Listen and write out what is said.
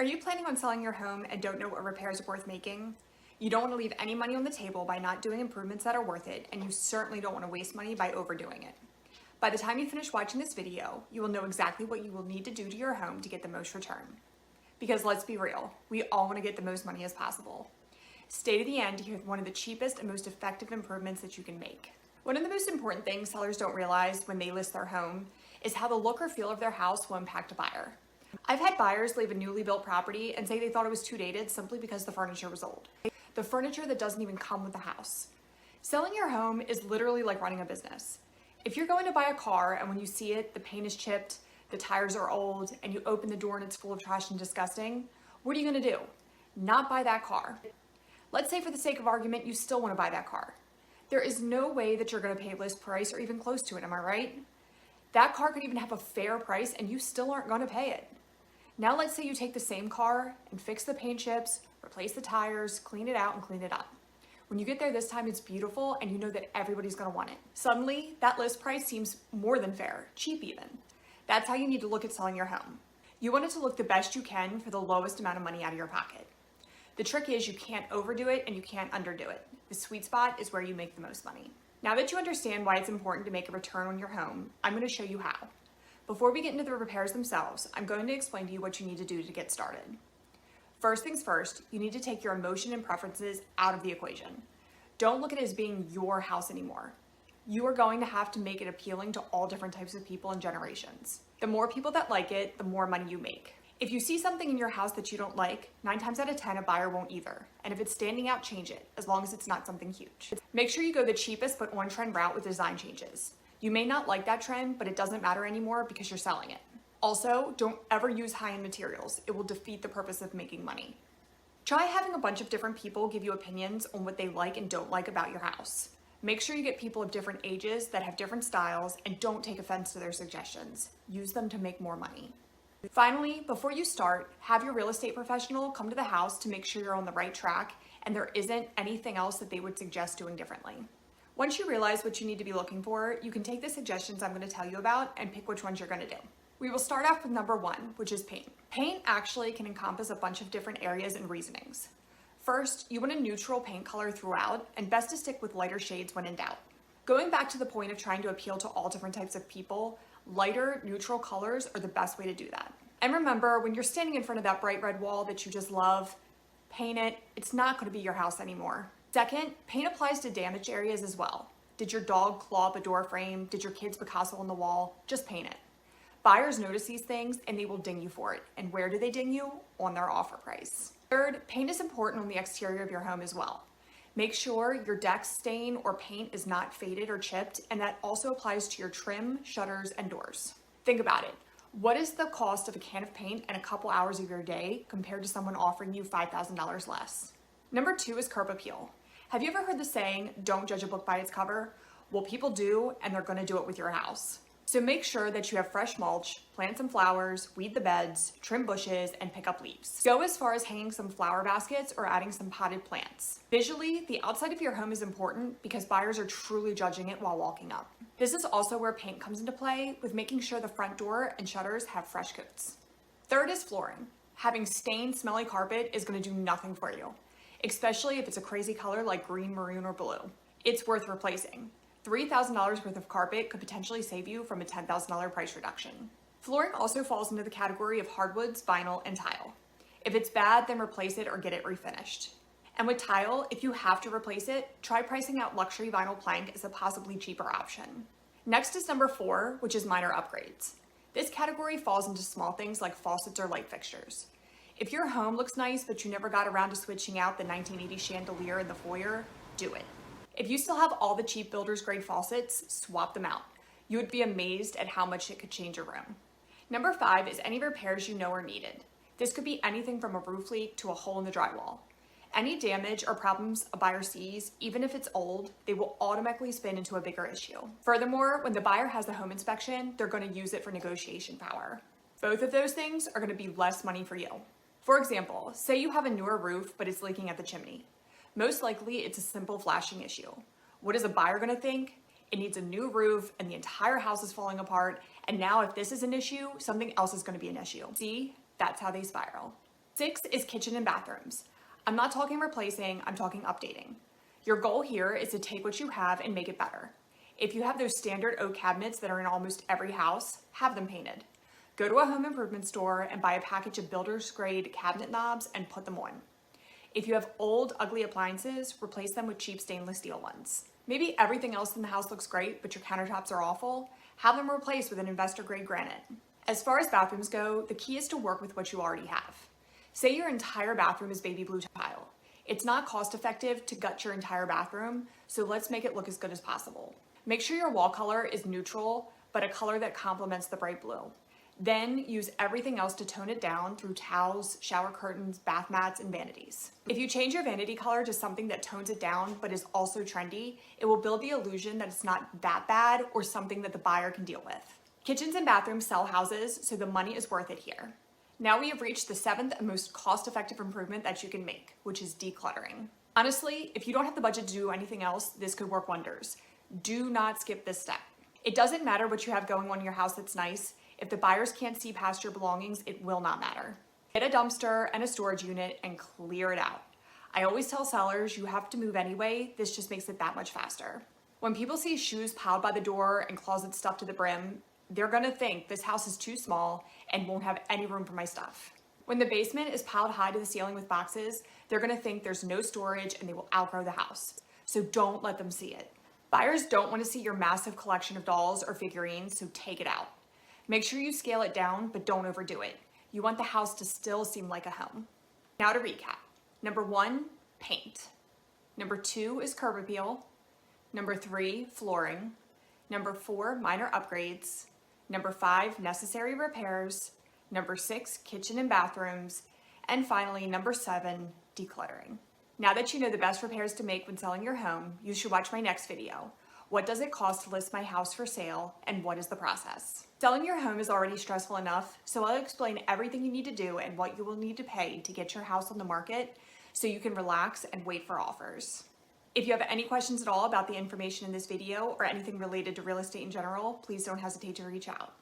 Are you planning on selling your home and don't know what repairs are worth making? You don't want to leave any money on the table by not doing improvements that are worth it, and you certainly don't want to waste money by overdoing it. By the time you finish watching this video, you will know exactly what you will need to do to your home to get the most return. Because let's be real, we all want to get the most money as possible. Stay to the end to hear one of the cheapest and most effective improvements that you can make. One of the most important things sellers don't realize when they list their home is how the look or feel of their house will impact a buyer. I've had buyers leave a newly built property and say they thought it was too dated simply because the furniture was old. The furniture that doesn't even come with the house. Selling your home is literally like running a business. If you're going to buy a car and when you see it, the paint is chipped, the tires are old, and you open the door and it's full of trash and disgusting, what are you gonna do? Not buy that car. Let's say for the sake of argument, you still wanna buy that car. There is no way that you're gonna pay list price or even close to it, am I right? That car could even have a fair price and you still aren't gonna pay it. Now let's say you take the same car and fix the paint chips, replace the tires, clean it out and clean it up. When you get there this time, it's beautiful and you know that everybody's gonna want it. Suddenly, that list price seems more than fair, cheap even. That's how you need to look at selling your home. You want it to look the best you can for the lowest amount of money out of your pocket. The trick is you can't overdo it and you can't underdo it. The sweet spot is where you make the most money. Now that you understand why it's important to make a return on your home, I'm gonna show you how. Before we get into the repairs themselves, I'm going to explain to you what you need to do to get started. First things first, you need to take your emotion and preferences out of the equation. Don't look at it as being your house anymore. You are going to have to make it appealing to all different types of people and generations. The more people that like it, the more money you make. If you see something in your house that you don't like, 9 times out of 10 a buyer won't either. And if it's standing out, change it, as long as it's not something huge. Make sure you go the cheapest but on-trend route with design changes. You may not like that trend, but it doesn't matter anymore because you're selling it. Also, don't ever use high-end materials. It will defeat the purpose of making money. Try having a bunch of different people give you opinions on what they like and don't like about your house. Make sure you get people of different ages that have different styles and don't take offense to their suggestions. Use them to make more money. Finally, before you start, have your real estate professional come to the house to make sure you're on the right track and there isn't anything else that they would suggest doing differently. Once you realize what you need to be looking for, you can take the suggestions I'm going to tell you about and pick which ones you're going to do. We will start off with number 1, which is paint. Paint actually can encompass a bunch of different areas and reasonings. First, you want a neutral paint color throughout and best to stick with lighter shades when in doubt. Going back to the point of trying to appeal to all different types of people, lighter, neutral colors are the best way to do that. And remember, when you're standing in front of that bright red wall that you just love, paint it. It's not going to be your house anymore. Second, paint applies to damaged areas as well. Did your dog claw up a door frame? Did your kids Picasso on the wall? Just paint it. Buyers notice these things and they will ding you for it. And where do they ding you? On their offer price. Third, paint is important on the exterior of your home as well. Make sure your deck stain or paint is not faded or chipped, and that also applies to your trim, shutters, and doors. Think about it. What is the cost of a can of paint and a couple hours of your day compared to someone offering you $5,000 less? Number 2 is curb appeal. Have you ever heard the saying, don't judge a book by its cover? Well, people do, and they're gonna do it with your house. So make sure that you have fresh mulch, plant some flowers, weed the beds, trim bushes, and pick up leaves. Go as far as hanging some flower baskets or adding some potted plants. Visually, the outside of your home is important because buyers are truly judging it while walking up. This is also where paint comes into play with making sure the front door and shutters have fresh coats. Third is flooring. Having stained, smelly carpet is gonna do nothing for you, especially if it's a crazy color like green, maroon, or blue. It's worth replacing. $3,000 worth of carpet could potentially save you from a $10,000 price reduction. Flooring also falls into the category of hardwoods, vinyl, and tile. If it's bad, then replace it or get it refinished. And with tile, if you have to replace it, try pricing out luxury vinyl plank as a possibly cheaper option. Next is number 4, which is minor upgrades. This category falls into small things like faucets or light fixtures. If your home looks nice, but you never got around to switching out the 1980 chandelier in the foyer, do it. If you still have all the cheap builder's grade faucets, swap them out. You would be amazed at how much it could change your room. Number 5 is any repairs you know are needed. This could be anything from a roof leak to a hole in the drywall. Any damage or problems a buyer sees, even if it's old, they will automatically spin into a bigger issue. Furthermore, when the buyer has the home inspection, they're going to use it for negotiation power. Both of those things are going to be less money for you. For example, say you have a newer roof, but it's leaking at the chimney. Most likely, it's a simple flashing issue. What is a buyer going to think? It needs a new roof and the entire house is falling apart. And now if this is an issue, something else is going to be an issue. See, that's how they spiral. 6 is kitchen and bathrooms. I'm not talking replacing, I'm talking updating. Your goal here is to take what you have and make it better. If you have those standard oak cabinets that are in almost every house, have them painted. Go to a home improvement store and buy a package of builder's grade cabinet knobs and put them on. If you have old, ugly appliances, replace them with cheap stainless steel ones. Maybe everything else in the house looks great, but your countertops are awful. Have them replaced with an investor grade granite. As far as bathrooms go, the key is to work with what you already have. Say your entire bathroom is baby blue tile. It's not cost effective to gut your entire bathroom, so let's make it look as good as possible. Make sure your wall color is neutral, but a color that complements the bright blue. Then use everything else to tone it down through towels, shower curtains, bath mats, and vanities. If you change your vanity color to something that tones it down but is also trendy, it will build the illusion that it's not that bad or something that the buyer can deal with. Kitchens and bathrooms sell houses, so the money is worth it here. Now we have reached the 7th and most cost-effective improvement that you can make, which is decluttering. Honestly, if you don't have the budget to do anything else, this could work wonders. Do not skip this step. It doesn't matter what you have going on in your house that's nice. If the buyers can't see past your belongings, it will not matter. Get a dumpster and a storage unit and clear it out. I always tell sellers you have to move anyway. This just makes it that much faster. When people see shoes piled by the door and closets stuffed to the brim, they're gonna think this house is too small and won't have any room for my stuff. When the basement is piled high to the ceiling with boxes, they're gonna think there's no storage and they will outgrow the house. So don't let them see it. Buyers don't wanna see your massive collection of dolls or figurines, so take it out. Make sure you scale it down, but don't overdo it. You want the house to still seem like a home. Now to recap. Number 1, paint. Number 2 is curb appeal. Number 3, flooring. Number 4, minor upgrades. Number 5, necessary repairs. Number 6, kitchen and bathrooms. And finally, number 7, decluttering. Now that you know the best repairs to make when selling your home, you should watch my next video. What does it cost to list my house for sale, and what is the process? Selling your home is already stressful enough, so I'll explain everything you need to do and what you will need to pay to get your house on the market so you can relax and wait for offers. If you have any questions at all about the information in this video or anything related to real estate in general, please don't hesitate to reach out.